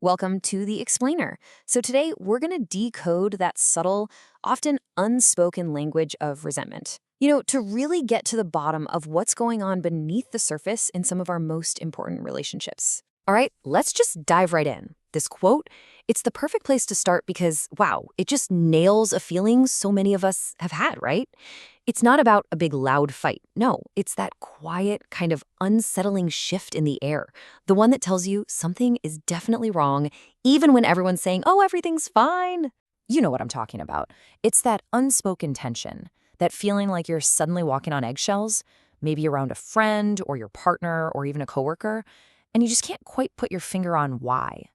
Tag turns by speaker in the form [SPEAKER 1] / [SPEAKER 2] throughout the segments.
[SPEAKER 1] Welcome to The Explainer. So, today we're going to decode that subtle, often unspoken language of resentment. To really get to the bottom of what's going on beneath the surface in some of our most important relationships. All right, let's just dive right in. This quote, it's the perfect place to start because, wow, it just nails a feeling so many of us have had, right? It's not about a big loud fight. No, it's that quiet, kind of unsettling shift in the air. The one that tells you something is definitely wrong, even when everyone's saying, oh, everything's fine. You know what I'm talking about. It's that unspoken tension, that feeling like you're suddenly walking on eggshells, maybe around a friend or your partner or even a coworker, and you just can't quite put your finger on why.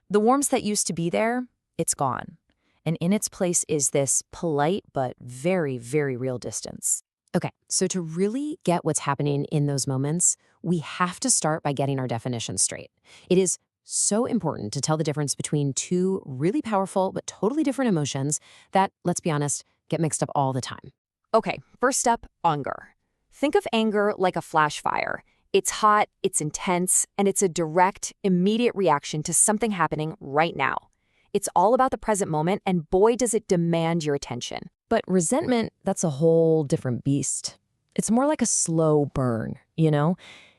[SPEAKER 1] The warmth that used to be there, it's gone. And in its place is this polite but very, very real distance. Okay, so to really get what's happening in those moments, we have to start by getting our definition straight. It is so important to tell the difference between two really powerful but totally different emotions that, let's be honest, get mixed up all the time. Okay, first up, anger. Think of anger like a flash fire. It's hot, it's intense, and it's a direct, immediate reaction to something happening right now. It's all about the present moment, and boy, does it demand your attention. But resentment, that's a whole different beast. It's more like a slow burn, you know?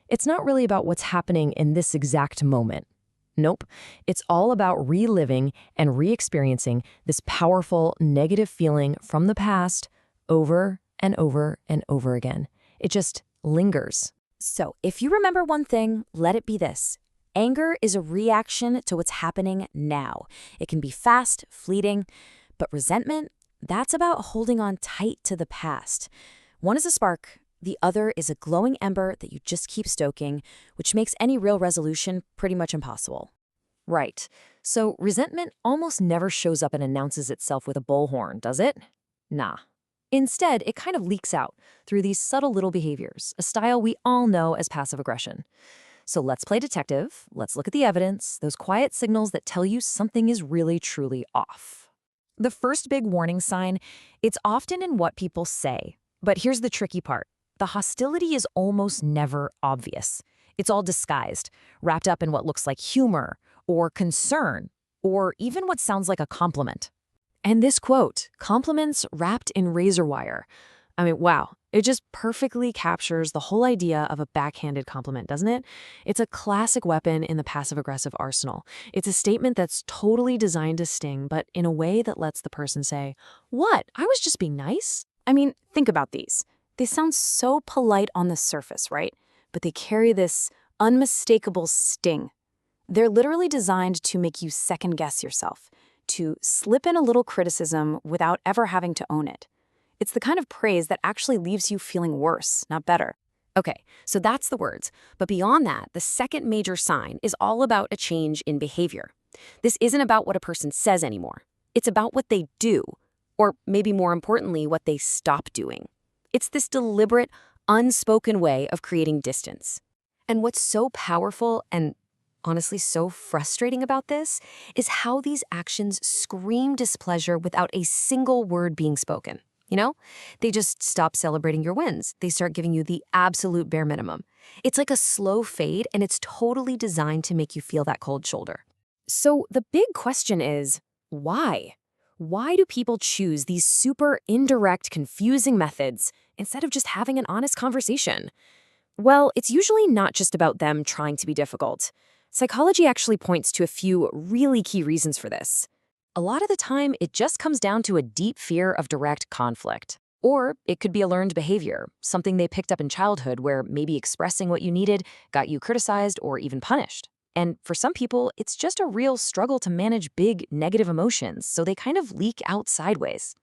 [SPEAKER 1] It's not really about what's happening in this exact moment. Nope. It's all about reliving and re-experiencing this powerful negative feeling from the past over and over and over again. It just lingers. So, if you remember one thing, let it be this. Anger is a reaction to what's happening now. It can be fast, fleeting, but resentment, that's about holding on tight to the past. One is a spark, the other is a glowing ember that you just keep stoking, which makes any real resolution pretty much impossible. Right. So, resentment almost never shows up and announces itself with a bullhorn, does it? Nah. Instead, it kind of leaks out through these subtle little behaviors, a style we all know as passive aggression. So let's play detective, let's look at the evidence, those quiet signals that tell you something is really, truly off. The first big warning sign, it's often in what people say. But here's the tricky part. The hostility is almost never obvious. It's all disguised, wrapped up in what looks like humor, or concern, or even what sounds like a compliment. And this quote, compliments wrapped in razor wire. I mean, wow, it just perfectly captures the whole idea of a backhanded compliment, doesn't it? It's a classic weapon in the passive-aggressive arsenal. It's a statement that's totally designed to sting, but in a way that lets the person say, what? I was just being nice? I mean, think about these. They sound so polite on the surface, right? But they carry this unmistakable sting. They're literally designed to make you second-guess yourself, to slip in a little criticism without ever having to own it. It's the kind of praise that actually leaves you feeling worse, not better. Okay, so that's the words. But beyond that, the second major sign is all about a change in behavior. This isn't about what a person says anymore. It's about what they do, or maybe more importantly, what they stop doing. It's this deliberate, unspoken way of creating distance. And what's so powerful and honestly so frustrating about this is how these actions scream displeasure without a single word being spoken. They just stop celebrating your wins. They start giving you the absolute bare minimum. It's like a slow fade, and it's totally designed to make you feel that cold shoulder. So the big question is, why? Why do people choose these super indirect, confusing methods instead of just having an honest conversation? Well, it's usually not just about them trying to be difficult. Psychology actually points to a few really key reasons for this. A lot of the time, it just comes down to a deep fear of direct conflict. Or it could be a learned behavior, something they picked up in childhood where maybe expressing what you needed got you criticized or even punished. And for some people, it's just a real struggle to manage big negative emotions, so they kind of leak out sideways.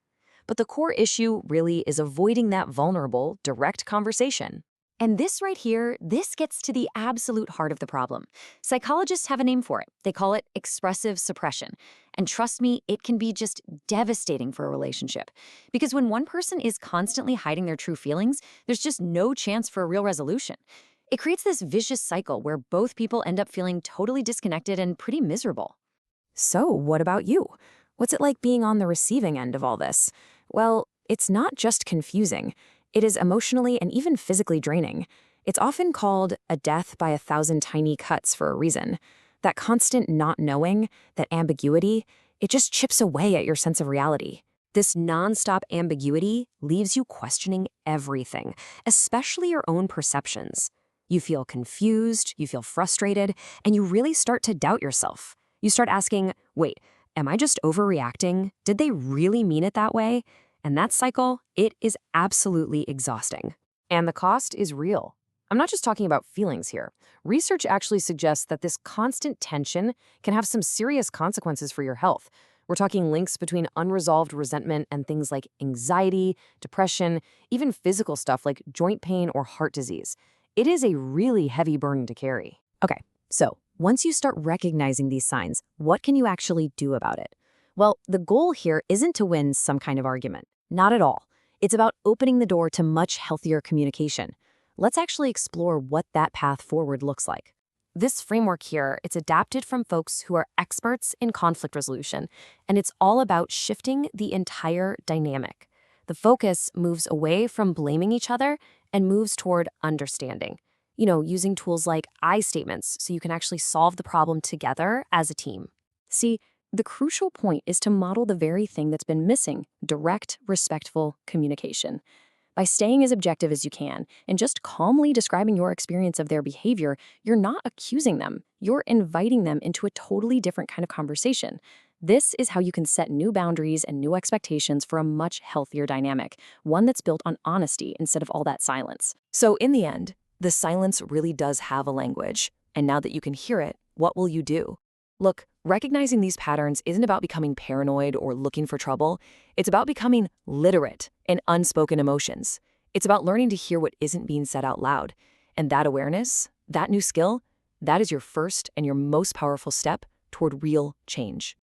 [SPEAKER 1] But the core issue really is avoiding that vulnerable, direct conversation. And this right here, this gets to the absolute heart of the problem. Psychologists have a name for it. They call it expressive suppression. And trust me, it can be just devastating for a relationship. Because when one person is constantly hiding their true feelings, there's just no chance for a real resolution. It creates this vicious cycle where both people end up feeling totally disconnected and pretty miserable. So, what about you? What's it like being on the receiving end of all this? Well, it's not just confusing. It is emotionally and even physically draining. It's often called a death by 1,000 tiny cuts for a reason. That constant not knowing, that ambiguity, it just chips away at your sense of reality. This nonstop ambiguity leaves you questioning everything, especially your own perceptions. You feel confused, you feel frustrated, and you really start to doubt yourself. You start asking, wait, am I just overreacting? Did they really mean it that way? And that cycle, it is absolutely exhausting. And the cost is real. I'm not just talking about feelings here. Research actually suggests that this constant tension can have some serious consequences for your health. We're talking links between unresolved resentment and things like anxiety, depression, even physical stuff like joint pain or heart disease. It is a really heavy burden to carry. Okay, so once you start recognizing these signs, what can you actually do about it? Well, the goal here isn't to win some kind of argument. Not at all. It's about opening the door to much healthier communication. Let's actually explore what that path forward looks like. This framework here, it's adapted from folks who are experts in conflict resolution, and it's all about shifting the entire dynamic. The focus moves away from blaming each other and moves toward understanding. Using tools like I statements so you can actually solve the problem together as a team. See, the crucial point is to model the very thing that's been missing: direct, respectful communication. By staying as objective as you can and just calmly describing your experience of their behavior, you're not accusing them. You're inviting them into a totally different kind of conversation. This is how you can set new boundaries and new expectations for a much healthier dynamic, one that's built on honesty instead of all that silence. So in the end, the silence really does have a language. And now that you can hear it, what will you do? Look, recognizing these patterns isn't about becoming paranoid or looking for trouble. It's about becoming literate in unspoken emotions. It's about learning to hear what isn't being said out loud. And that awareness, that new skill, that is your first and your most powerful step toward real change.